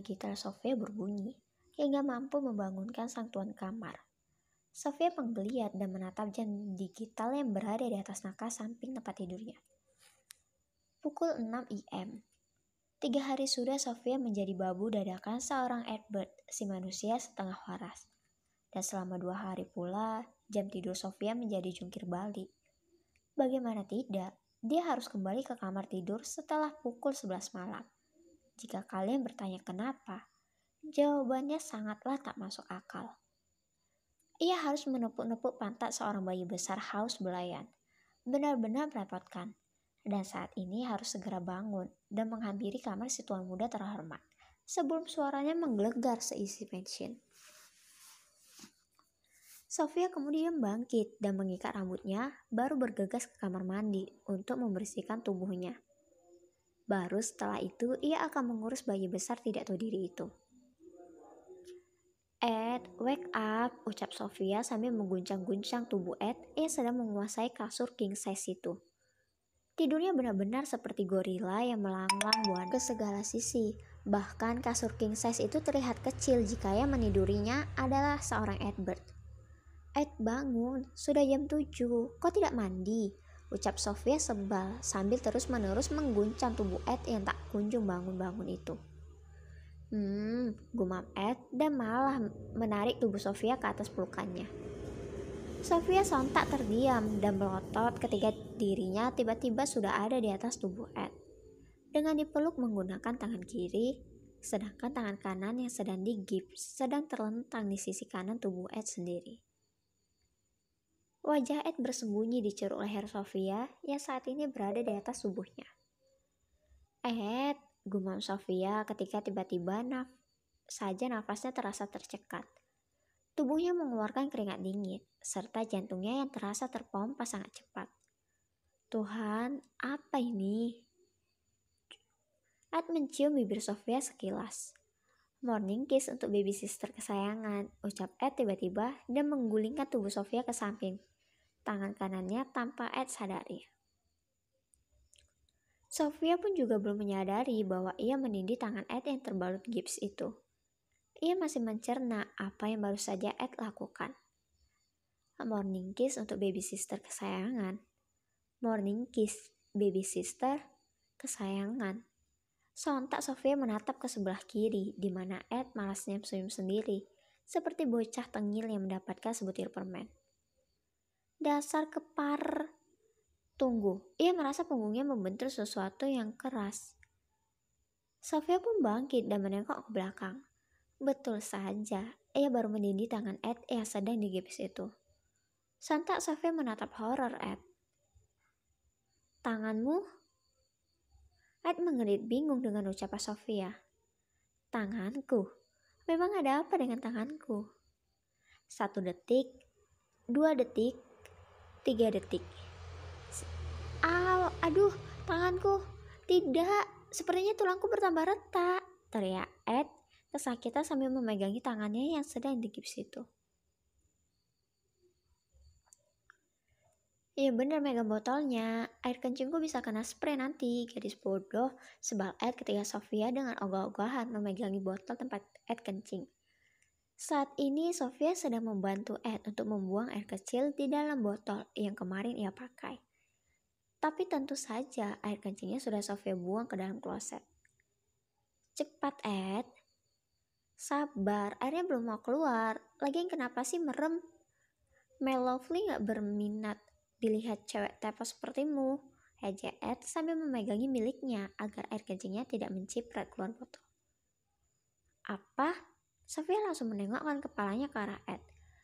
gitar Sofia berbunyi hingga mampu membangunkan sang tuan kamar. Sofia menggeliat dan menatap jam digital yang berada di atas nakas samping tempat tidurnya. Pukul 6 IM. 3 hari sudah Sofia menjadi babu dadakan seorang Edward, si manusia setengah waras. Dan selama 2 hari pula, jam tidur Sofia menjadi jungkir balik. Bagaimana tidak, dia harus kembali ke kamar tidur setelah pukul 11 malam. Jika kalian bertanya kenapa, jawabannya sangatlah tak masuk akal. Ia harus menepuk-nepuk pantat seorang bayi besar haus belayan. Benar-benar merepotkan. Dan saat ini harus segera bangun dan menghampiri kamar si tuan muda terhormat sebelum suaranya menggelegar seisi pension. Sofia kemudian bangkit dan mengikat rambutnya, baru bergegas ke kamar mandi untuk membersihkan tubuhnya. Baru setelah itu ia akan mengurus bayi besar tidak tahu diri itu. Ed, wake up, ucap Sofia sambil mengguncang-guncang tubuh Ed yang sedang menguasai kasur king size itu. Tidurnya benar-benar seperti gorila yang melanglang buana ke segala sisi. Bahkan kasur king size itu terlihat kecil jika yang menidurinya adalah seorang Edward. Ed, bangun, sudah jam 7, kau tidak mandi? Ucap Sofia sebal sambil terus-menerus mengguncang tubuh Ed yang tak kunjung bangun-bangun itu. Gumam Ed dan malah menarik tubuh Sofia ke atas pelukannya. Sofia sontak terdiam dan melotot ketika dirinya tiba-tiba sudah ada di atas tubuh Ed. Dengan dipeluk menggunakan tangan kiri, sedangkan tangan kanan yang sedang digips sedang terlentang di sisi kanan tubuh Ed sendiri. Wajah Ed bersembunyi di ceruk leher Sofia yang saat ini berada di atas tubuhnya. Ed, gumam Sofia ketika tiba-tiba nafasnya terasa tercekat. Tubuhnya mengeluarkan keringat dingin, serta jantungnya yang terasa terpompa sangat cepat. Tuhan, apa ini? Ed mencium bibir Sofia sekilas. Morning kiss untuk baby sister kesayangan, ucap Ed tiba-tiba dan menggulingkan tubuh Sofia ke samping. Tangan kanannya tanpa Ed sadari. Sofia pun juga belum menyadari bahwa ia menindih tangan Ed yang terbalut gips itu. Ia masih mencerna apa yang baru saja Ed lakukan. Morning kiss untuk baby sister kesayangan. Morning kiss baby sister kesayangan. Sontak Sofia menatap ke sebelah kiri, di mana Ed malah senyum-senyum sendiri, seperti bocah tengil yang mendapatkan sebutir permen. Dasar kepar. Tunggu, ia merasa punggungnya membentur sesuatu yang keras. Sofia pun bangkit dan menengok ke belakang. Betul saja, ia baru menindih tangan Ed yang sedang digips itu. Sontak Sofia menatap horor Ed. Tanganmu? Ed mengerit bingung dengan ucapan Sofia. Tanganku? Memang ada apa dengan tanganku? 1 detik, 2 detik, 3 detik. Aduh, tanganku. Tidak, sepertinya tulangku bertambah retak, teriak Ed kesakitan sambil memegangi tangannya yang sedang digips itu. Iya bener megang botolnya, air kencingku bisa kena spray nanti, gadis bodoh, sebal Ed ketika Sofia dengan ogah-ogahan memegangi botol tempat Ed kencing. Saat ini Sofia sedang membantu Ed untuk membuang air kecil di dalam botol yang kemarin ia pakai. Tapi tentu saja air kencingnya sudah Sofia buang ke dalam kloset. Cepat Ed. Sabar, airnya belum mau keluar. Lagian kenapa sih merem? Mel Lovely gak berminat dilihat cewek tepos sepertimu, ejek Ed sambil memegangi miliknya agar air kencingnya tidak menciprat keluar botol. Apa? Sofia langsung menengokkan kepalanya ke arah Ed.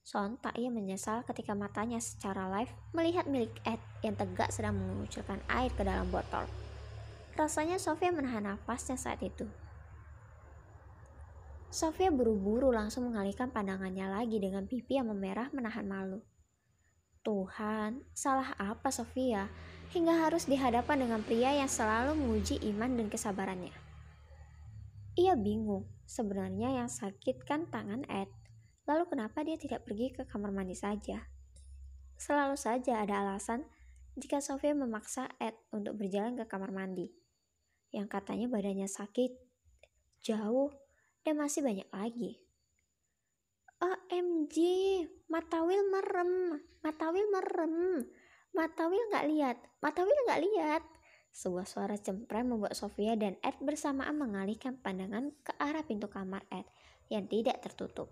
Sontak ia menyesal ketika matanya secara live melihat milik Ed yang tegak sedang mengucurkan air ke dalam botol. Rasanya Sofia menahan nafasnya saat itu. Sofia buru-buru langsung mengalihkan pandangannya lagi dengan pipi yang memerah menahan malu. Tuhan, salah apa Sofia hingga harus dihadapkan dengan pria yang selalu menguji iman dan kesabarannya? Ia bingung, sebenarnya yang sakit kan tangan Ed. Lalu kenapa dia tidak pergi ke kamar mandi saja? Selalu saja ada alasan jika Sofia memaksa Ed untuk berjalan ke kamar mandi. Yang katanya badannya sakit, jauh, dan masih banyak lagi. OMG, Matawil merem, Matawil merem, Matawil nggak lihat, Matawil nggak lihat. Sebuah suara cempreng membuat Sofia dan Ed bersamaan mengalihkan pandangan ke arah pintu kamar Ed yang tidak tertutup.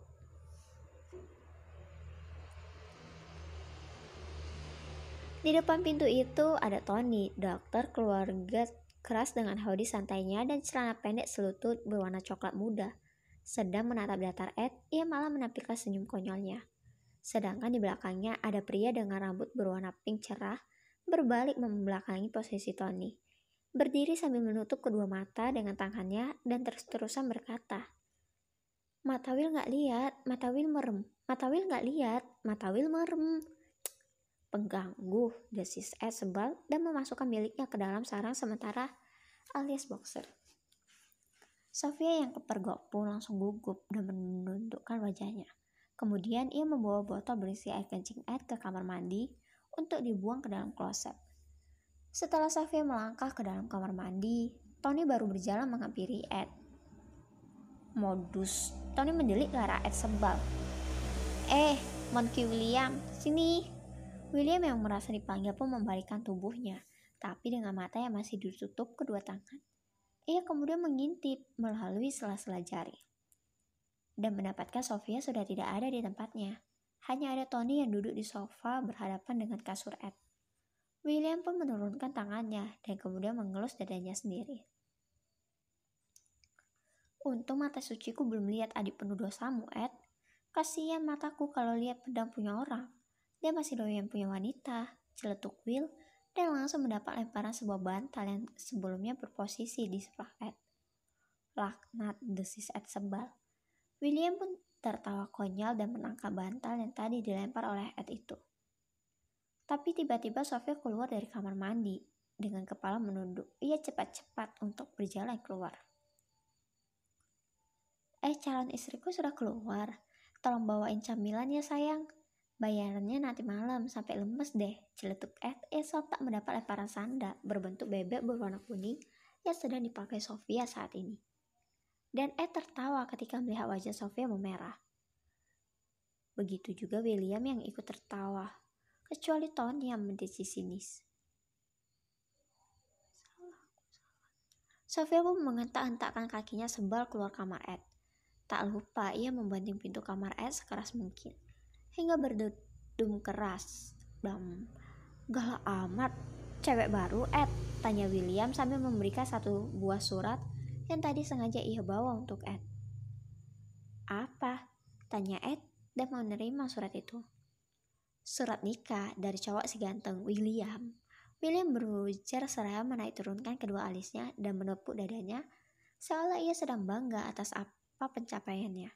Di depan pintu itu ada Tony, dokter keluarga keras dengan hoodie santainya dan celana pendek selutut berwarna coklat muda. Sedang menatap datar Ed, ia malah menampilkan senyum konyolnya. Sedangkan di belakangnya ada pria dengan rambut berwarna pink cerah, berbalik membelakangi posisi Tony. Berdiri sambil menutup kedua mata dengan tangannya dan terus-terusan berkata, Matawil nggak lihat, Matawil merem, Matawil nggak lihat, Matawil merem. Pengganggu, desis Ed sebal dan memasukkan miliknya ke dalam sarang sementara alias boxer. Sofia yang kepergok pun langsung gugup dan menundukkan wajahnya. Kemudian ia membawa botol berisi air kencing Ed ke kamar mandi untuk dibuang ke dalam kloset. Setelah Sofia melangkah ke dalam kamar mandi, Tony baru berjalan menghampiri Ed. Modus, Tony mendelik ke arah Ed sebal. Monkey William, sini. William yang merasa dipanggil pun membalikkan tubuhnya, tapi dengan mata yang masih ditutup kedua tangan. Ia kemudian mengintip melalui sela-sela jari dan mendapatkan Sofia sudah tidak ada di tempatnya. Hanya ada Tony yang duduk di sofa berhadapan dengan kasur Ed. William pun menurunkan tangannya dan kemudian mengelus dadanya sendiri. Untung mata suciku belum lihat adik penuh dosamu, Ed. Kasihan mataku kalau lihat pedang punya orang. Dia masih doyan punya wanita, celetuk Will, dan langsung mendapat lemparan sebuah bantal yang sebelumnya berposisi di sebelah Ed. Laknat, desis Ed sebal. William pun tertawa konyol dan menangkap bantal yang tadi dilempar oleh Ed itu. Tapi tiba-tiba Sofia keluar dari kamar mandi dengan kepala menunduk. Ia cepat-cepat untuk berjalan keluar. Calon istriku sudah keluar. Tolong bawain camilan ya sayang. Bayarannya nanti malam, sampai lemes deh, celetuk Ed. Ia sontak mendapat lemparan sanda berbentuk bebek berwarna kuning yang sedang dipakai Sofia saat ini. Dan Ed tertawa ketika melihat wajah Sofia memerah. Begitu juga William yang ikut tertawa, kecuali Tony yang mendesis sinis. Sofia pun mengentak-entakkan kakinya sebal keluar kamar Ed. Tak lupa ia membanting pintu kamar Ed sekeras mungkin, hingga berdedum keras. Galak amat, cewek baru Ed, tanya William sambil memberikan satu buah surat yang tadi sengaja ia bawa untuk Ed. Apa? Tanya Ed dan menerima surat itu. Surat nikah dari cowok si ganteng, William. William berujar seraya menaik turunkan kedua alisnya dan menepuk dadanya, seolah ia sedang bangga atas apa pencapaiannya.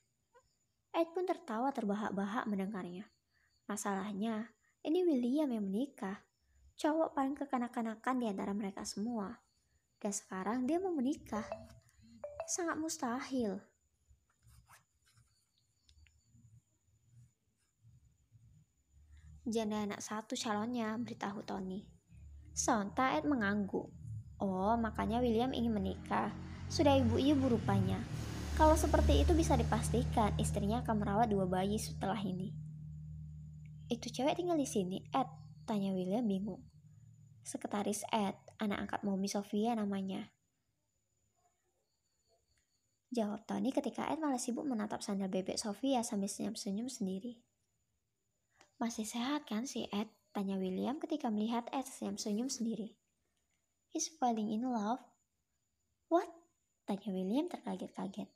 Ed pun tertawa terbahak-bahak mendengarnya. Masalahnya, ini William yang menikah, cowok paling kekanak-kanakan di antara mereka semua. Dan sekarang dia mau menikah. Sangat mustahil. Janda anak satu calonnya, beritahu Tony. Sontak Ed mengangguk. Oh, makanya William ingin menikah. Sudah ibu-ibu rupanya. Kalau seperti itu bisa dipastikan istrinya akan merawat 2 bayi setelah ini. Itu cewek tinggal di sini, Ed? Tanya William bingung. Sekretaris Ed, anak angkat Mommy Sofia namanya. Jawab Tony ketika Ed malah sibuk menatap sandal bebek Sofia sambil senyum-senyum sendiri. Masih sehat kan si Ed? Tanya William ketika melihat Ed senyum-senyum sendiri. He's falling in love. What? Tanya William terkaget-kaget.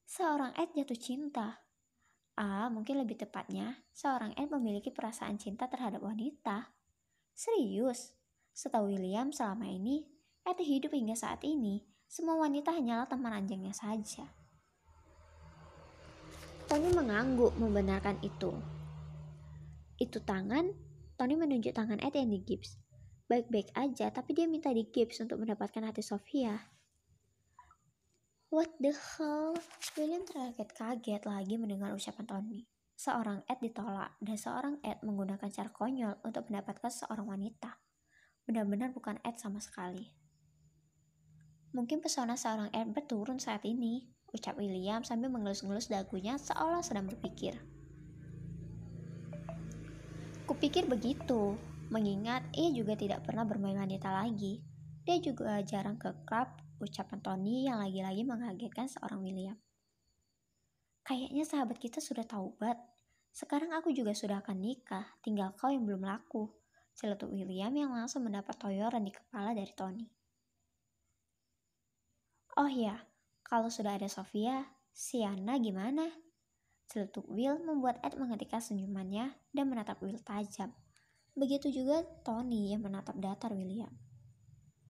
Seorang Ed jatuh cinta. Mungkin lebih tepatnya, seorang Ed memiliki perasaan cinta terhadap wanita. Serius? Setahu William selama ini, Ed hidup hingga saat ini, semua wanita hanyalah teman anjingnya saja. Tony mengangguk membenarkan itu. Itu tangan, Tony menunjuk tangan Ed yang digips. Baik-baik aja, tapi dia minta digips untuk mendapatkan hati Sofia. What the hell? William terkaget-kaget lagi mendengar ucapan Tony. Seorang Ed ditolak dan seorang Ed menggunakan cara konyol untuk mendapatkan seorang wanita. Benar-benar bukan Ed sama sekali. Mungkin pesona seorang Ed berturun saat ini. ucap William sambil mengelus-ngelus dagunya seolah sedang berpikir. Kupikir begitu, mengingat ia juga tidak pernah bermain wanita lagi. Dia juga jarang ke klub, ucapan Tony yang lagi-lagi mengagetkan seorang William. Kayaknya sahabat kita sudah taubat. Sekarang aku juga sudah akan nikah, tinggal kau yang belum laku. Celetuk William yang langsung mendapat toyoran di kepala dari Tony. Oh ya, kalau sudah ada Sofia, Siana gimana? Celetuk Will membuat Ed menghentikan senyumannya dan menatap Will tajam. Begitu juga Tony yang menatap datar William.